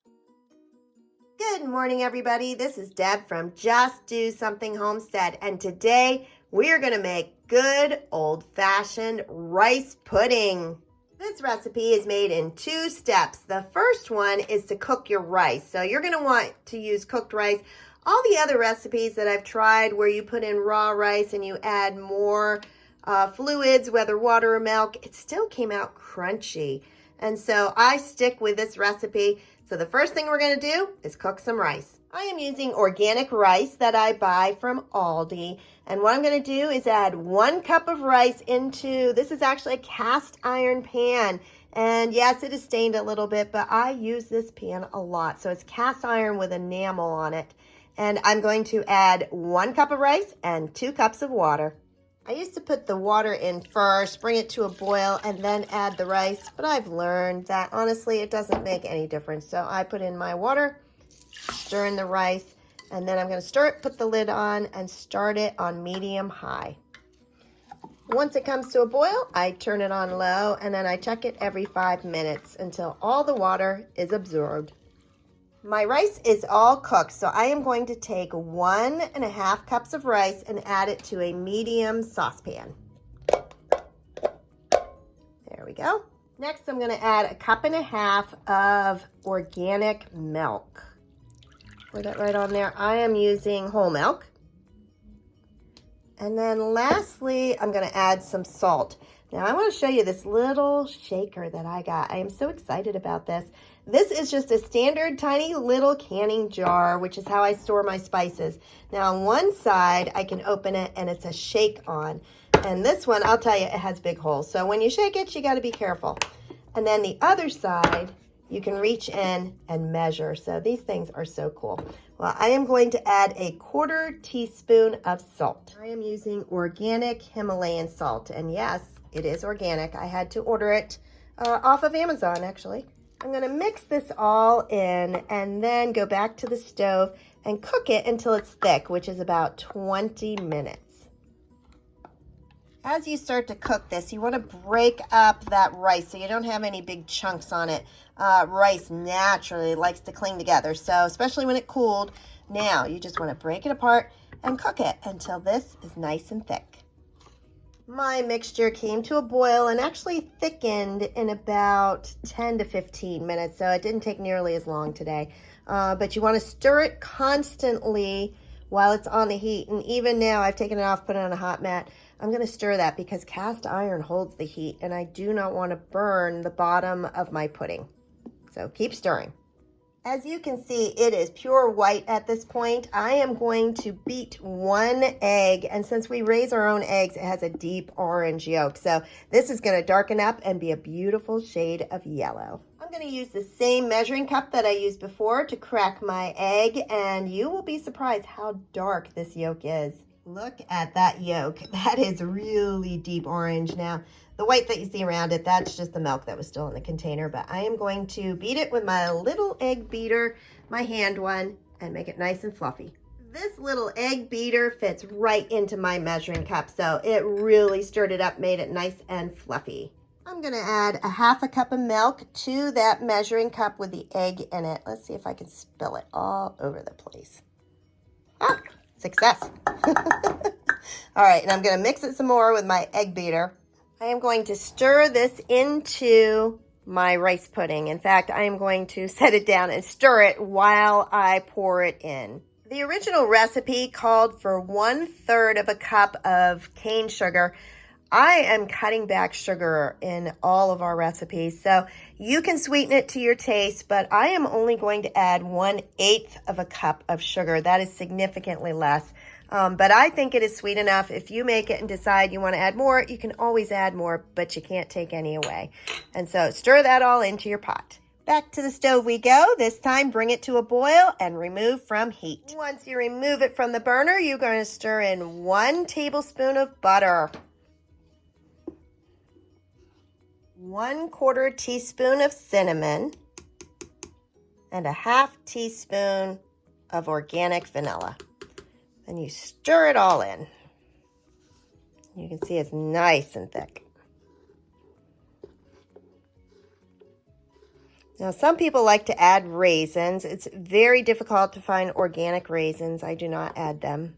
Good morning, everybody. This is Deb from Just Do Something Homestead, and today we are going to make good old-fashioned rice pudding. This recipe is made in 2 steps. The first one is to cook your rice. So you're going to want to use cooked rice. All the other recipes that I've tried where you put in raw rice and you add more fluids, whether water or milk, it still came out crunchy. And so I stick with this recipe. So the first thing we're going to do is cook some rice. I am using organic rice that I buy from Aldi. And what I'm going to do is add 1 cup of rice into, this is actually a cast iron pan. And yes, it is stained a little bit, but I use this pan a lot. So it's cast iron with enamel on it. And I'm going to add 1 cup of rice and 2 cups of water. I used to put the water in first, bring it to a boil, and then add the rice, but I've learned that honestly it doesn't make any difference. So I put in my water, stir in the rice, and then I'm going to stir it, put the lid on, and start it on medium-high. Once it comes to a boil, I turn it on low, and then I check it every 5 minutes until all the water is absorbed. My rice is all cooked, so I am going to take 1.5 cups of rice and add it to a medium saucepan. There we go. Next, I'm going to add 1.5 cups of organic milk. Pour that right on there. I am using whole milk. And then lastly, I'm going to add some salt. Now, I want to show you this little shaker that I got. I am so excited about this. This is just a standard tiny little canning jar, which is how I store my spices. Now, on one side, I can open it and it's a shake on. And this one, I'll tell you, it has big holes. So when you shake it, you got to be careful. And then the other side, you can reach in and measure. So these things are so cool. Well, I am going to add 1/4 teaspoon of salt. I am using organic Himalayan salt. And yes, it is organic. I had to order it off of Amazon, actually. I'm going to mix this all in and then go back to the stove and cook it until it's thick, which is about 20 minutes. As you start to cook this, you want to break up that rice so you don't have any big chunks on it. Rice naturally likes to cling together, so especially when it cooled. Now you just want to break it apart and cook it until this is nice and thick. My mixture came to a boil and actually thickened in about 10 to 15 minutes, so it didn't take nearly as long today. But you want to stir it constantly while it's on the heat. And even now, I've taken it off, put it on a hot mat. I'm going to stir that because cast iron holds the heat, and I do not want to burn the bottom of my pudding. So keep stirring. As you can see, it is pure white at this point. I am going to beat 1 egg, and since we raise our own eggs, it has a deep orange yolk. So this is going to darken up and be a beautiful shade of yellow. I'm going to use the same measuring cup that I used before to crack my egg, and you will be surprised how dark this yolk is. Look at that yolk. That is really deep orange. Now, the white that you see around it, that's just the milk that was still in the container, but I am going to beat it with my little egg beater, my hand one, and make it nice and fluffy. This little egg beater fits right into my measuring cup, so it really stirred it up, made it nice and fluffy. I'm going to add 1/2 cup of milk to that measuring cup with the egg in it. Let's see if I can spill it all over the place. Ah, success. All right, and I'm going to mix it some more with my egg beater. I am going to stir this into my rice pudding. In fact, I am going to set it down and stir it while I pour it in. The original recipe called for 1/3 cup of cane sugar. I am cutting back sugar in all of our recipes, so you can sweeten it to your taste, but I am only going to add 1/8 cup of sugar. That is significantly less. But I think it is sweet enough. If you make it and decide you want to add more, you can always add more, but you can't take any away. And so stir that all into your pot. Back to the stove we go. This time, bring it to a boil and remove from heat. Once you remove it from the burner, you're going to stir in 1 tablespoon of butter, 1/4 teaspoon of cinnamon, and 1/2 teaspoon of organic vanilla. And you stir it all in. You can see it's nice and thick. Now, some people like to add raisins. It's very difficult to find organic raisins. I do not add them.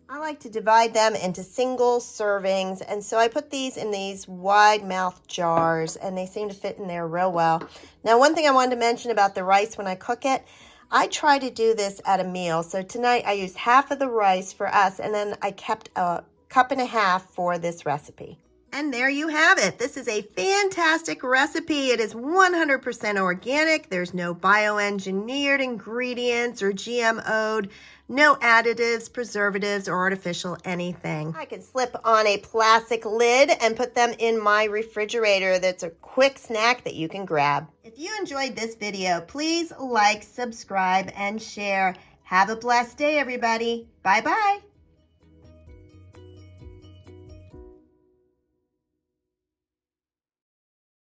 I like to divide them into single servings, and so I put these in these wide mouth jars, and they seem to fit in there real well. Now, one thing I wanted to mention about the rice when I cook it, I try to do this at a meal. So tonight I used half of the rice for us, and then I kept a cup and a half for this recipe. And there you have it. This is a fantastic recipe. It is 100% organic. There's no bioengineered ingredients or GMO'd, no additives, preservatives, or artificial anything. I can slip on a plastic lid and put them in my refrigerator. That's a quick snack that you can grab. If you enjoyed this video, please like, subscribe, and share. Have a blessed day, everybody. Bye-bye.